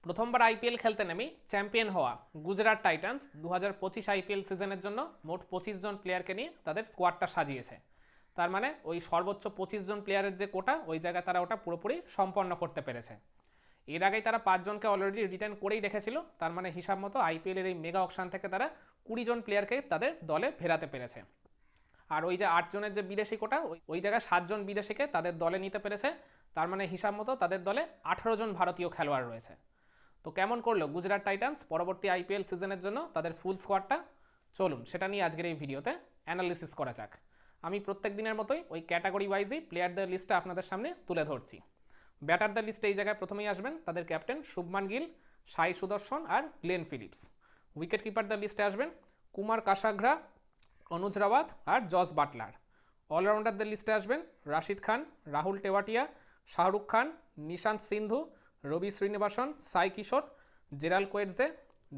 প্রথমবার আইপিএল খেলতে নেমেই চ্যাম্পিয়ন হওয়া গুজরাট টাইটান্স 2025 আইপিএল সিজনের জন্য মোট 25 জন প্লেয়ারকে নিয়ে তাদের স্কোয়াডটা সাজিয়েছে। তার মানে ওই সর্বোচ্চ 25 জন প্লেয়ারের যে কোটা ওই জায়গায় তারা ওটা পুরোপুরি সম্পন্ন করতে পেরেছে। এর আগেই তারা 5 জনকে অলরেডি রিটার্ন করেই রেখেছিল, তার মানে হিসাব মতো আইপিএলের এই মেগা অকশন থেকে তারা 20 জন প্লেয়ারকে তাদের দলে ফেরাতে পেরেছে। আর ওই যে 8 জনের যে বিদেশি কোটা ওই জায়গায় 7 জন বিদেশিকে তাদের দলে নিতে পেরেছে। তার মানে হিসাব মতো তাদের দলে 18 জন ভারতীয় খেলোয়াড় রয়েছে। তো কেমন করলো গুজরাট টাইটান্স পরবর্তী আইপিএল সিজনের জন্য তাদের ফুল স্কোয়াডটা? চলুন সেটা নিয়ে আজকের এই ভিডিওতে অ্যানালিসিস করা যাক। আমি প্রত্যেক দিনের মতোই ওই ক্যাটাগরি ওয়াইজই প্লেয়ারদের লিস্টটা আপনাদের সামনে তুলে ধরছি। ব্যাটারদের লিস্টে এই জায়গায় প্রথমেই আসবেন তাদের ক্যাপ্টেন শুভমান গিল, সাই সুদর্শন আর গ্লেন ফিলিপস। উইকেট কিপারদের লিস্টে আসবেন কুমার কাসাগ্রা, অনুজ রাওয়াত আর জস বাটলার। অলরাউন্ডারদের লিস্টে আসবেন রাশিদ খান, রাহুল টেওয়াটিয়া, শাহরুখ খান, নিশান্ত সিন্ধু, রবি শ্রীনিবাসন, সাই কিশোর, জেরাল কোয়েটজে,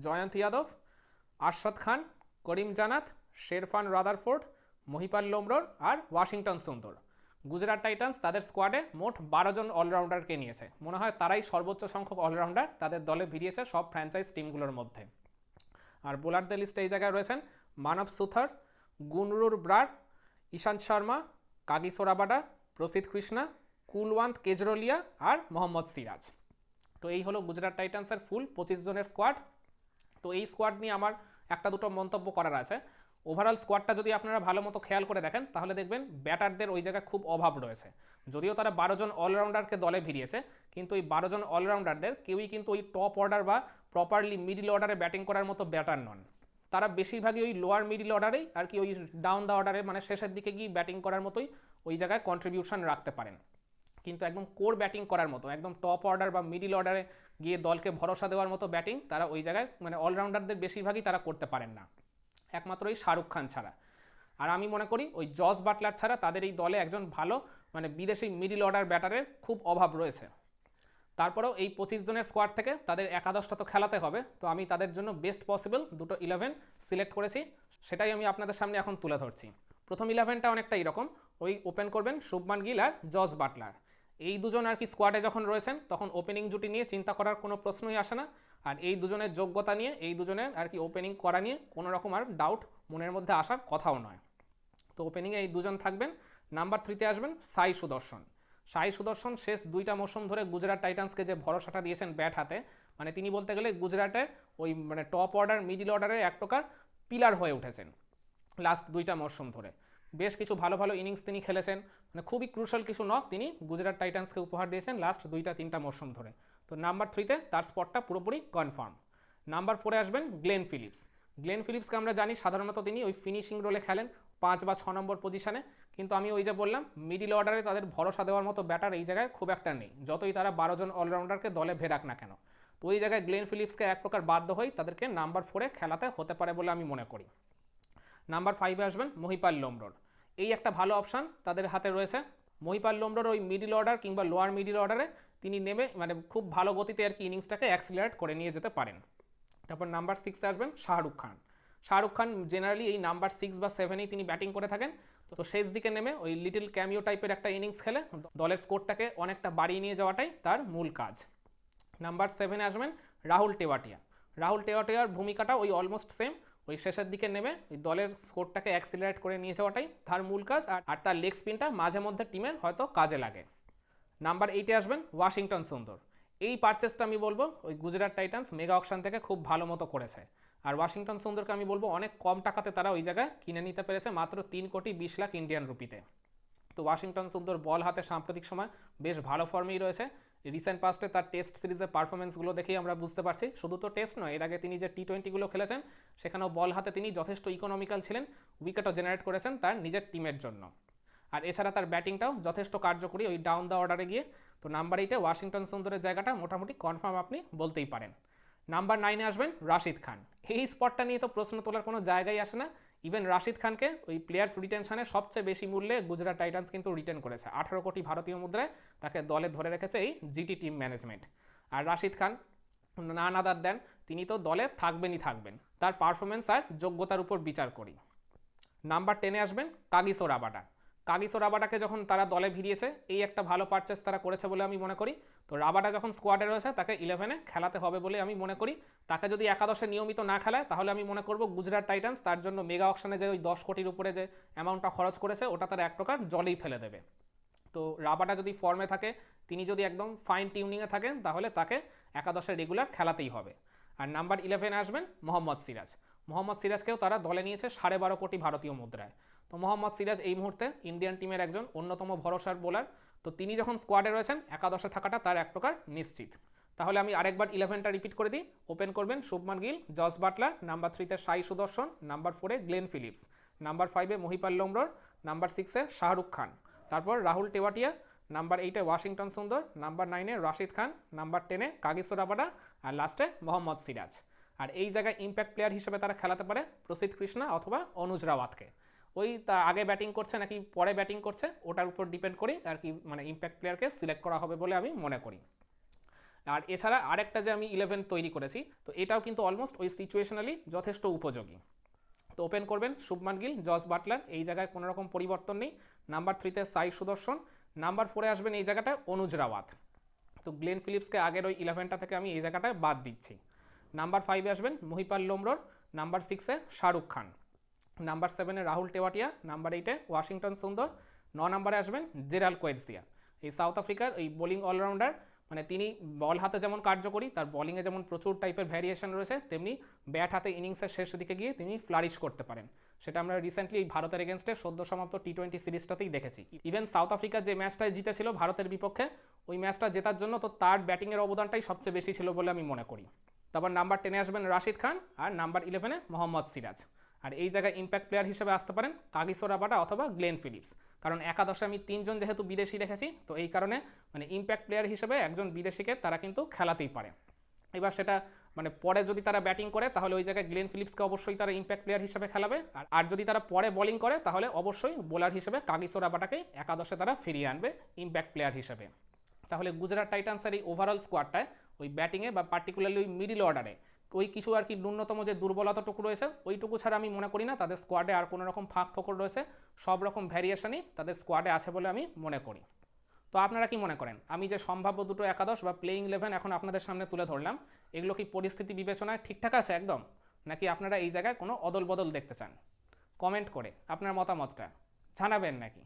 জয়ন্ত যাদব, আরশাদ খান, করিম জানাত, শেরফান রাদারফোর্ড, মহিপাল লোমরোর আর ওয়াশিংটন সুন্দর। গুজরাট টাইটান্স তাদের স্কোয়াডে মোট 12 জন অলরাউন্ডারকে নিয়েছে। মনে হয় তারাই সর্বোচ্চ সংখ্যক অলরাউন্ডার তাদের দলে ভিড়িয়েছে সব ফ্র্যাঞ্চাইজ টিমগুলোর মধ্যে। আর বোলারদের লিস্টে এই জায়গায় রয়েছেন মানব সুথার, গুনরুর ব্রার, ঈশান্ত শর্মা, কাগিসো রাবাডা, প্রসিদ্ধ কৃষ্ণা, কুলওয়ান্ত কেজরোলিয়া আর মোহাম্মদ সিরাজ। তো এই হলো গুজরাট টাইটান্সের ফুল 25 জনের স্কোয়াড। তো এই স্কোয়াড নিয়ে আমার একটা দুটো মন্তব্য করার আছে। ওভারঅল স্কোয়াডটা যদি আপনারা ভালো মতো খেয়াল করে দেখেন তাহলে দেখবেন ব্যাটারদের ওই জায়গায় খুব অভাব রয়েছে। যদিও তারা 12 জন অলরাউন্ডারকে দলে ভিড়িয়েছে, কিন্তু এই 12 জন অলরাউন্ডারদের কেউই কিন্তু ওই টপ অর্ডার বা প্রপারলি মিডল অর্ডারে ব্যাটিং করার মতো ব্যাটার নন। তারা বেশিরভাগই ওই লোয়ার মিডল অর্ডারেই আর কি ওই ডাউন দ্য অর্ডারে মানে শেষের দিকে গিয়ে ব্যাটিং করার মতোই ওই জায়গায় কন্ট্রিবিউশন রাখতে পারেন। কিন্তু একদম কোর ব্যাটিং করার মতো একদম টপ অর্ডার বা মিডিল অর্ডারে গিয়ে দলকে ভরসা দেওয়ার মতো ব্যাটিং তারা ওই জায়গায় মানে অলরাউন্ডারদের বেশিরভাগই তারা করতে পারেন না, একমাত্র ওই শাহরুখ খান ছাড়া। আর আমি মনে করি ওই জস বাটলার ছাড়া তাদের এই দলে একজন ভালো মানে বিদেশি মিডিল অর্ডার ব্যাটারের খুব অভাব রয়েছে। তারপরেও এই 25 জনের স্কোয়াড থেকে তাদের একাদশটা তো খেলাতে হবে, তো আমি তাদের জন্য বেস্ট পসিবল দুটো 11 সিলেক্ট করেছি, সেটাই আমি আপনাদের সামনে এখন তুলে ধরছি। প্রথম 11টা অনেকটা এরকম, ওই ওপেন করবেন শুভমান গিল আর জস বাটলার। এই দুজন আর কি স্কোয়াডে যখন রয়েছেন তখন ওপেনিং জুটি নিয়ে চিন্তা করার কোনো প্রশ্নই আসে না। আর এই দুজনের যোগ্যতা নিয়ে এই দুজনের আর কি ওপেনিং করা নিয়ে কোনো রকম আর ডাউট মনের মধ্যে আসার কথাও নয়। তো ওপেনিংয়ে এই দুজন থাকবেন। নাম্বার 3-তে আসবেন সাই সুদর্শন। সাই সুদর্শন শেষ 2টা মৌসুম ধরে গুজরাট টাইটান্সকে যে ভরসাটা দিয়েছেন ব্যাট হাতে, মানে তিনি বলতে গেলে গুজরাটের ওই মানে টপ অর্ডার মিডিল অর্ডারের এক প্রকার পিলার হয়ে উঠেছেন লাস্ট 2টা মৌসুম ধরে। বেশ কিছু ভালো ভালো ইনিংস তিনি খেলেছেন, মানে খুবই ক্রুশাল কিছু নক তিনি গুজরাট টাইটান্সকে উপহার দিয়েছেন লাস্ট 2-3টা মৌসুম ধরে। তো নাম্বার 3-তে তার স্পটটা পুরোপুরি কনফার্ম। নাম্বার 4-এ আসবেন গ্লেন ফিলিপস। গ্লেন ফিলিপসকে আমরা জানি সাধারণত তিনি ওই ফিনিশিং রোলে খেলেন 5 বা 6 নম্বর পজিশনে, কিন্তু আমি ওই যে বললাম মিডিল অর্ডারে তাদের ভরসা দেওয়ার মতো ব্যাটার এই জায়গায় খুব একটা নেই, যতই তারা 12 জন অলরাউন্ডারকে দলে ভেরাক না কেন। তো ওই জায়গায় গ্লেন ফিলিপসকে এক প্রকার বাধ্য হয়ে তাদেরকে নাম্বার 4-এ খেলাতে হতে পারে বলে আমি মনে করি। নাম্বার 5-এ আসবেন মহিপাল লোমরোর। এই একটা ভালো অপশান তাদের হাতে রয়েছে। মহিপাল লোমরোর ওই মিডিল অর্ডার কিংবা লোয়ার মিডিল অর্ডারে তিনি নেমে মানে খুব ভালো গতিতে আর কি ইনিংসটাকে অ্যাক্সিলারেট করে নিয়ে যেতে পারেন। তারপর নাম্বার 6-এ আসবেন শাহরুখ খান। শাহরুখ খান জেনারেলি এই নাম্বার 6 বা 7-এই তিনি ব্যাটিং করে থাকেন। তো শেষ দিকে নেমে ওই লিটল ক্যামিও টাইপের একটা ইনিংস খেলে দলের স্কোরটাকে অনেকটা বাড়িয়ে নিয়ে যাওয়াটাই তার মূল কাজ। নাম্বার 7-এ আসবেন রাহুল টেওয়াটিয়া। রাহুল টেওয়াটিয়ার ভূমিকাটা ওই অলমোস্ট সেম, ওই শেষের দিকে নেমে ওই দলের স্কোরটাকে অ্যাক্সিলারেট করে নিয়ে যাওয়াটাই তার মূল কাজ, আর তার লেগ স্পিনটা মাঝে মধ্যে টিমের হয়তো কাজে লাগে। নাম্বার 8-এ আসবেন ওয়াশিংটন সুন্দর। এই পারচেসটা আমি বলবো ওই গুজরাট টাইটান্স মেগা অকশন থেকে খুব ভালো মতো করেছে। আর ওয়াশিংটন সুন্দরকে আমি বলবো অনেক কম টাকাতে তারা ওই জায়গায় কিনে নিতে পেরেছে মাত্র 3,20,00,000 ইন্ডিয়ান রুপিতে। তো ওয়াশিংটন সুন্দর বল হাতে সাম্প্রতিক সময় বেশ ভালো ফর্মেই রয়েছে। রিসেন্ট পাস্টে তার টেস্ট সিরিজের পারফরমেন্সগুলো দেখেই আমরা বুঝতে পারছি, শুধু তো টেস্ট নয়, এর আগে তিনি যে টি20গুলো খেলেছেন সেখানেও বল হাতে তিনি যথেষ্ট ইকোনমিক্যাল ছিলেন, উইকেটও জেনারেট করেছেন তার নিজের টিমের জন্য। আর এছাড়া তার ব্যাটিংটাও যথেষ্ট কার্যকরী ওই ডাউন দ্য অর্ডারে গিয়ে। তো নাম্বার 8-এ ওয়াশিংটন সুন্দরের জায়গাটা মোটামুটি কনফার্ম আপনি বলতেই পারেন। নাম্বার 9-এ আসবেন রাশিদ খান। এই স্পটটা নিয়ে তো প্রশ্ন তোলার কোনো জায়গায় আসে না। ইভেন রাশিদ খানকে ওই প্লেয়ার্স রিটেনশনে সবচেয়ে বেশি মূল্যে গুজরাট টাইটান্স কিন্তু রিটেন করেছে, 18 কোটি ভারতীয় মুদ্রায় তাকে দলে ধরে রেখেছে এই জিটি টিম ম্যানেজমেন্ট। আর রাশিদ খান না নাদার দেন, তিনি তো দলে থাকবেনই থাকবেন, তার পারফরমেন্স আর যোগ্যতার উপর বিচার করি। নাম্বার 10-এ আসবেন কাগিসো রাবাডা। কাগিসো রাবাডাকে যখন তারা দলে ভিড়িয়েছে এই একটা ভালো পারচেস তারা করেছে বলে আমি মনে করি। তো রাবাডা যখন স্কোয়াডে রয়েছে তাকে 11-এ খেলাতে হবে বলে আমি মনে করি। তাকে যদি একাদশে নিয়মিত না খেলায় তাহলে আমি মনে করব গুজরাট টাইটান্স তার জন্য মেগা অকশনে যে ওই 10 কোটির উপরে যে অ্যামাউন্টটা খরচ করেছে ওটা তার এক প্রকার জলেই ফেলে দেবে। তো রাবাডা যদি ফর্মে থাকে, তিনি যদি একদম ফাইন টিউনিংয়ে থাকেন, তাহলে তাকে একাদশে রেগুলার খেলাতেই হবে। আর নাম্বার 11 আসবেন মোহাম্মদ সিরাজ। মোহাম্মদ সিরাজকেও তারা দলে নিয়েছে 12.5 কোটি ভারতীয় মুদ্রায়। তো মোহাম্মদ সিরাজ এই মুহূর্তে ইন্ডিয়ান টিমের একজন অন্যতম ভরসার বোলার। তো তিনি যখন স্কোয়াডে রয়েছেন একাদশে থাকাটা তার এক প্রকার নিশ্চিত। তাহলে আমি আরেকবার 11টা রিপিট করে দিই। ওপেন করবেন Shubman Gill, Jos Buttler, number 3-তে সাই সুদর্শন, নাম্বার 4-এ গ্লেন ফিলিপস, নাম্বার 5-এ মহিপাল লোমরোর, নাম্বার 6-এ শাহরুখ খান, তারপর রাহুল টেওয়াটিয়া, নাম্বার 8-এ ওয়াশিংটন সুন্দর, নাম্বার 9-এ রাশিদ খান, নাম্বার 10-এ কাগিসো রাবাডা, আর লাস্টে মোহাম্মদ সিরাজ। আর এই জায়গায় ইম্প্যাক্ট প্লেয়ার হিসেবে তারা খেলাতে পারে প্রসিদ্ধ কৃষ্ণা অথবা অনুজ রাওয়াতকে। ওই তার আগে ব্যাটিং করছে নাকি পরে ব্যাটিং করছে ওটার উপর ডিপেন্ড করে আর কি মানে ইম্প্যাক্ট প্লেয়ারকে সিলেক্ট করা হবে বলে আমি মনে করি। আর এছাড়া আরেকটা যে আমি 11 তৈরি করেছি, তো এটাও কিন্তু অলমোস্ট ওই সিচুয়েশনালি যথেষ্ট উপযোগী। তো ওপেন করবেন শুভমান গিল, জস বাটলার, এই জায়গায় কোনো রকম পরিবর্তন নেই। নাম্বার 3-তে সাই সুদর্শন, নাম্বার 4-এ আসবেন এই জায়গাটায় অনুজ রাওয়াত। তো গ্লেন ফিলিপসকে আগের ওই 11টা থেকে আমি এই জায়গাটায় বাদ দিচ্ছি। নাম্বার 5-এ আসবেন মহিপাল লোমরোর, নাম্বার 6-এ শাহরুখ খান, নাম্বার 7-এ রাহুল টেওয়াটিয়া, নাম্বার 8-এ ওয়াশিংটন সুন্দর, 9 নম্বরে আসবেন জেরাল কোয়েটসিয়া। এই সাউথ আফ্রিকার এই বোলিং অলরাউন্ডার, মানে তিনি বল হাতে যেমন কার্যকরী, তার বলিংয়ে যেমন প্রচুর টাইপের ভ্যারিয়েশন রয়েছে, তেমনি ব্যাট হাতে ইনিংসের শেষ দিকে গিয়ে তিনি ফ্লারিশ করতে পারেন। সেটা আমরা রিসেন্টলি ভারতের এগেনস্টে সদ্য সমাপ্ত টি-20 সিরিজটাতেই দেখেছি। ইভেন সাউথ আফ্রিকা যে ম্যাচটায় জিতেছিল ভারতের বিপক্ষে, ওই ম্যাচটা জেতার জন্য তো তার ব্যাটিংয়ের অবদানটাই সবচেয়ে বেশি ছিল বলে আমি মনে করি। তারপর নাম্বার 10-এ আসবেন রাশিদ খান, আর নাম্বার 11-এ মোহাম্মদ সিরাজ। আর এই জায়গায় ইম্প্যাক্ট প্লেয়ার হিসেবে আসতে পারেন কাগিসো রাবাডা অথবা গ্লেন ফিলিপস। কারণ একাদশে আমি 3 জন যেহেতু বিদেশি রেখেছি, তো এই কারণে মানে ইম্প্যাক্ট প্লেয়ার হিসেবে একজন বিদেশিকে তারা কিন্তু খেলাতেই পারে। এবার সেটা মানে পরে যদি তারা ব্যাটিং করে তাহলে ওই জায়গায় গ্লেন ফিলিপসকে অবশ্যই তারা ইম্প্যাক্ট প্লেয়ার হিসেবে খেলাবে, আর যদি তারা পরে বোলিং করে তাহলে অবশ্যই বোলার হিসেবে কাগিসো রাবাডাকে একাদশে তারা ফিরিয়ে আনবে ইম্প্যাক্ট প্লেয়ার হিসেবে। তাহলে গুজরাট টাইটান্সের এই ওভারঅল স্কোয়াডটায় ওই ব্যাটিংয়ে বা পার্টিকুলারলি ওই মিডিল অর্ডারে ওই কিছু আর কি ন্যূনতম যে দুর্বলতাটুকু রয়েছে ওইটুকু ছাড়া আমি মনে করি না তাদের স্কোয়াডে আর কোনো রকম ফাঁক ফোকর রয়েছে। সব রকম ভ্যারিয়েশনই তাদের স্কোয়াডে আছে বলে আমি মনে করি। তো আপনারা কি মনে করেন আমি যে সম্ভাব্য দুটো একাদশ বা প্লেইং 11 এখন আপনাদের সামনে তুলে ধরলাম, এগুলো কি পরিস্থিতি বিবেচনায় ঠিকঠাক আছে একদম, নাকি আপনারা এই জায়গায় কোনো অদল বদল দেখতে চান? কমেন্ট করে আপনার মতামতটা জানাবেন নাকি।